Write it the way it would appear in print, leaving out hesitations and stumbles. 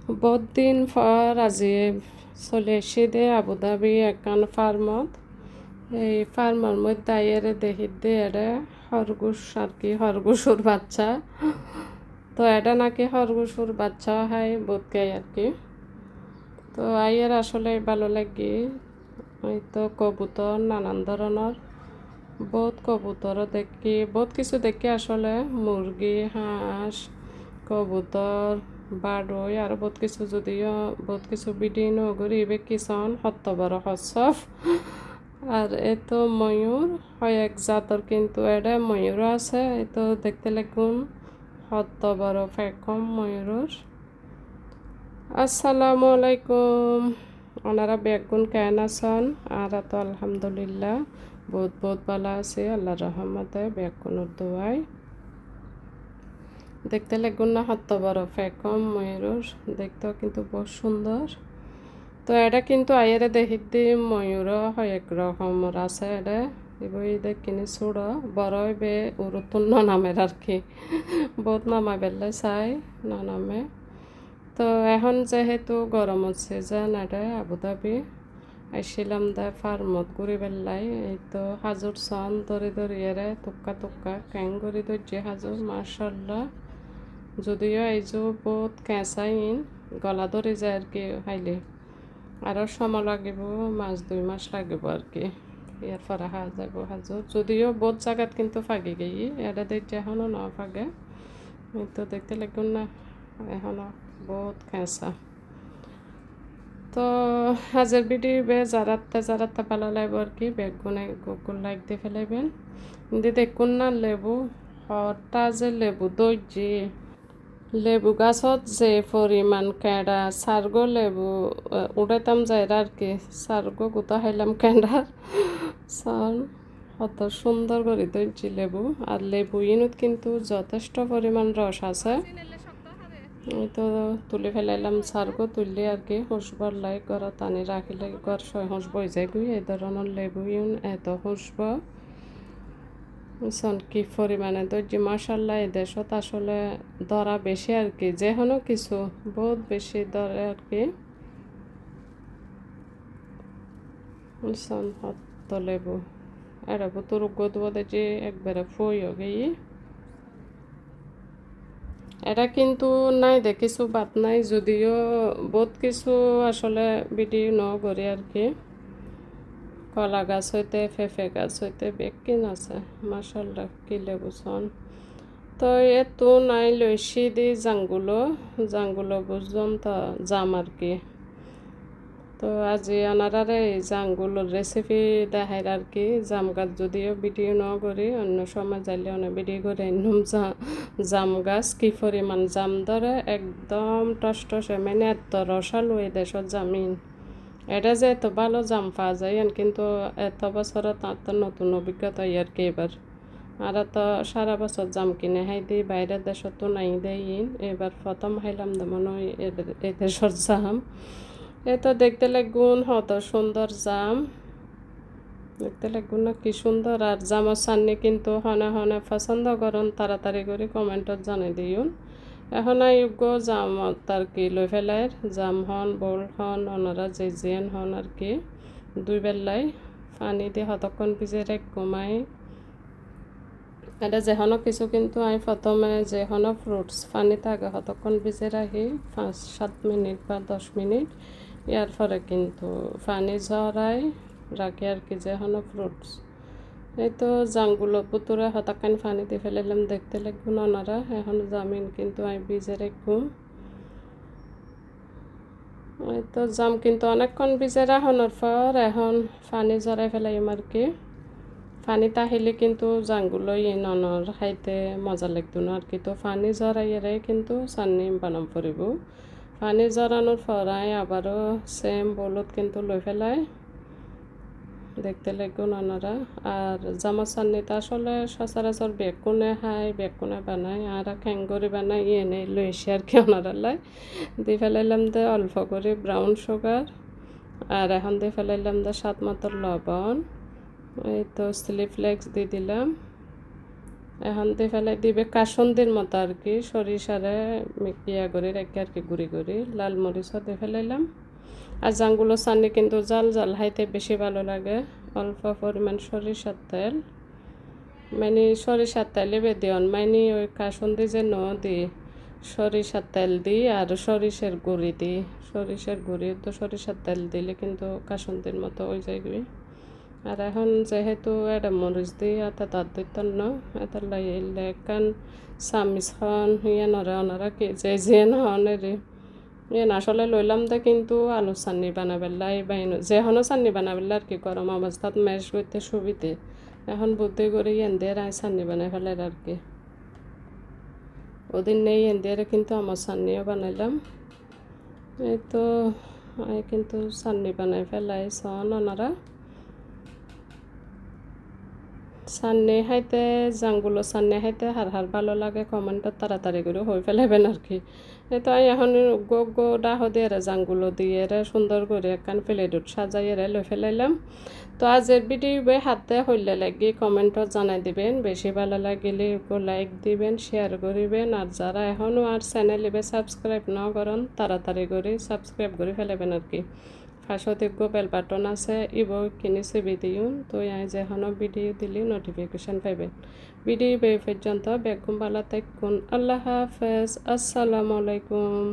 বহুত দিন পর আজি চলে এসে দে আবুধাবি একখান ফার্মত এই ফার্মার মধ্যে আইয়ারে দেখি দে এটা খরগোশ আর কি খরগোশুর বাচ্চা। তো এটা নাকি খরগোশুর বাচ্চা হয় বোধকে আর কি। তো আইয়ার আসলে ভালো লাগে। এই তো কবুতর নানান ধরনের বহুত কবুতর দেখি, বহুত কিছু দেখি আসলে মুরগি, হাঁস, কবুতর, বাড়ই আর বহুত কিছু, যদিও বহুত কিছু ভিডিও নগরি এবে কিষণ সত্য বড় সব। আর এ তো ময়ূর হয় এক জাতর, কিন্তু এটা ময়ূরও আছে। এই তো দেখতে লাগুন সত্য বড় ফেকম ময়ূর। আসসালামু আলাইকুম, ওনারা বেগুন কেন আছেন? আর তো আলহামদুলিল্লাহ বহুত বহুত ভালো আছে আল্লাহর রহমতে বেগুনের দোয়ায়। দেখতে লাগুন না সত্য বড় ফেকম ময়ূর, দেখতেও কিন্তু বহুত সুন্দর। তো এটা কিন্তু আইয়ারে দেখি দি ময়ূরও হয় এক রকমের আছে। এটা এবার দেখিনি ছোড় বড় বে উরুতুন নামের আর কি, বহুত নামা বেলায় চাই নামে। তো এখন যেহেতু গরমের সিজন, এটা আবুধাবি আইছিলাম দা ফার্মত ঘুরি বেলাই। এই তো হাজুর সন ধরে ধরিয়ারে টুক্কা টুক্কা ক্যাং করি ধরছি হাজুর মার্শাল্লাহ। যদিও এইযোর বহুত কেঁচাইন গলা ধরে যায় আর কি খাইলে, আরও সময় লাগিব, 1-2 মাস লাগিব আর কি। ইয়ার পরে হাওয়া যাব হাজুর, যদিও বহুত জায়গাত কিন্তু ফাঁকি গেই এটা দেখছি এখনও না ফাঁকে। এই তো দেখতে লাগুন না এখনও বহুত খেঁচা। তো আজের ভিডিও বে যারাতে ভালো লাগবে আর কি, বেগুনে গুগল লাইক দিয়ে ফেলাইবেন। কিন্তু দেখুন না লেবু হটা যে লেবু দইজি লেবু গাছত যে পরিমাণ কেঁড়া সারগো লেবু উড়াইতাম যায় আর কি। সারগো গুতা খাইলাম কেঁড়ার সন কত সুন্দর করে দইজি লেবু। আর লেবু ইনুত কিন্তু যথেষ্ট পরিমাণ রস আছে। এই তো তুলে ফেলাইলাম সারগো, তুললে আর কি হুসবার লাই গড় টানি রাখিলে গড় হুস বই যায় গুই। এই ধরনের লেবু ইউন এত হুসব কি পরিমাণে দর্জি মার্শাল্লাহ। এই দেশত আসলে ধরা বেশি আর কি, যেকোনো কিছু বহুত বেশি ধরে আর কি। হত লেবু এটা তোর গদুয়া দেখি একবারে ফইও গিয়ে। এটা কিন্তু নাই দেখিছো বাত নাই, যদিও বহুত কিছু আসলে ভিডিও ন করি আর কি। কলা গাছ হইতে ফেফে গাছ হইতে বেকিন আছে মার্শাল্লাহ কি লেবু সন। তো এত নাই লইসি দি জাঙ্গুলো বুঝলাম তো জাম আর কি। তো আজি আনারারে জাঙ্গুলোর রেসিপি দেখাই আর কি। জাম গাছ যদিও ভিডিও ন করি, অন্য সময় যাইলে অনেক ভিডিও করে জাম গাছ কি পরিমাণ জাম ধরে একদম টসটসে, মানে এত রসালো এই দেশত জামিন। এটা যে এত ভালো জাম পাওয়া যায় কিন্তু এত বছরত তার নতুন অভিজ্ঞতা আর কি এবার। আর তো সারা বছর জাম কিনে খাই দিই, বাইরের দেশত তো নাই দেই। এবার প্রথম খাইলাম মনে হয় এই দেশের জাম। এটা দেখতে লাগুন কত সুন্দর জাম, দেখতে লাগুন না কি সুন্দর। আর জামর সান্নি কিন্তু হনে হনে পছন্দ করুন, তাড়াতাড়ি করে কমেন্টত জানাই দিউন। এখন আয়োগ্য জাম আর কি লই ফেলাই জাম হন বোল হন ওনারা যে জিয়ান হন আর কি, দুই বেলাই পানি দিয়ে কতক্ষণ ভিজে রেখ ঘুমাই। এটা যেকোনো কিছু কিন্তু আমি প্রথমে যেকোনো ফ্রুটস পানিতে আগে কতক্ষণ ভিজে রাখি 5-7 মিনিট বা 10 মিনিট। ইয়ার পরে কিন্তু পানি ঝরাই রাখি আর কি যেকোনো ফ্রুটস। এই তো জামগুলো পুতুরে হতাকান পানি দিয়ে ফেলাইলাম, দেখতে লাগবেন ওনারা। এখন জামিন কিন্তু আমি ভিজে রাখুম। এই তো জাম কিন্তু অনেকক্ষণ ভিজে রাখানোর পর এখন পানি ঝরাই ফেলাইম আর কি। পানি তাহিলে কিন্তু জামগুলো ননর খাইতে মজা লাগতো না আর কি। তো পানি ঝরাইয়ারাই কিন্তু চাটনি বানাম পড়িব। পানি ঝরানোর পরাই আবারও সেম বলত কিন্তু লই ফেলাই দেখতে লাগবে ওনারা। আর জামার চাটনিটা আসলে সচরাচর বেগুনে খায়, বেগুনে বানায় আর খ্যাঙ্গরি বানায় এনে লইসি আর কি ওনারা লাই। দিয়ে ফেলাইলাম দে অল্প করে ব্রাউন সুগার, আর এখন দিয়ে ফেলাইলাম দে স্বাদ মতো লবণ। এই তো চিলি ফ্লেক্স দিয়ে দিলাম, এখন দিয়ে ফেলাই দিবে কাসন্দির মতো আর কি, সরিষারে ইয়া করে রেখে আর কি গুঁড়ি গুঁড়ি লাল মরিচও দিয়ে ফেলাইলাম। আর জাঙ্গুলো চাননি কিন্তু জাল জাল হাইতে বেশি ভালো লাগে। অল্প পরিমাণ সরিষার তেল, মানে সরিষার তেলে বেদিয়ন মানে ওই কাসন্দি যে দিই সরিষার তেল দিই আর সরিষার গুঁড়ি দিই। সরিষার গুঁড়ি তো সরিষার তেল দিলে কিন্তু কাসন্দির মতো হয়ে যাইবে। আর এখন যেহেতু এটা মরিচ দিই এত তার দিতেন না, এত লেখান চামিচখন ইয়ে নরে ওনারা কি যে নহনেরে ইয়ে আসলে লইলাম দে কিন্তু আলু চান্নি বানাবেলাই বাইন যেখনো চান্নি বানাবেলা আর কি গরম অবস্থাত ম্যাশ করতে সুবিধে। এখন বুদ্ধি করে এনদের আয় চান্নি বানাই ফেলার আর কি। ওদিন নেই এনদের কিন্তু আমার চান্নিও বানাইলাম। এই তো কিন্তু চান্নি বানাই ফেলাই সন ওনারা। সান্নে খাইতে জাঙ্গুলো সান্নে খাইতে হার ভালো লাগে কমেন্টত তাড়াতাড়ি করে হয়ে ফেলাবেন আর কি। তো আমি এখন গো ডাহ দিয়ে জাঙ্গুলো দিয়ে সুন্দর করে একখান প্লেটত সাজাই লই ফেলাইলাম। তো আজের ভিডিও হাতে হইলে লাগি কমেন্টত জানাই দিবেন, বেশি ভালো লাগিলে লাইক দিবেন, শেয়ার করিবেন। আর যারা এখনও আর চ্যানেল সাবস্ক্রাইব না করেন তাড়াতাড়ি করে সাবস্ক্রাইব করে ফেলাবেন আর কি। পাশতে বেল বাটন আছে ইবো কিনে চেপি দিউন, তো যেখনো ভিডিও দিলে নোটিফিকেশন পাইবেন। ভিডিও পর্যন্ত বেগম বালা থাকুন। আল্লাহ হাফেজ, আসসালামু আলাইকুম।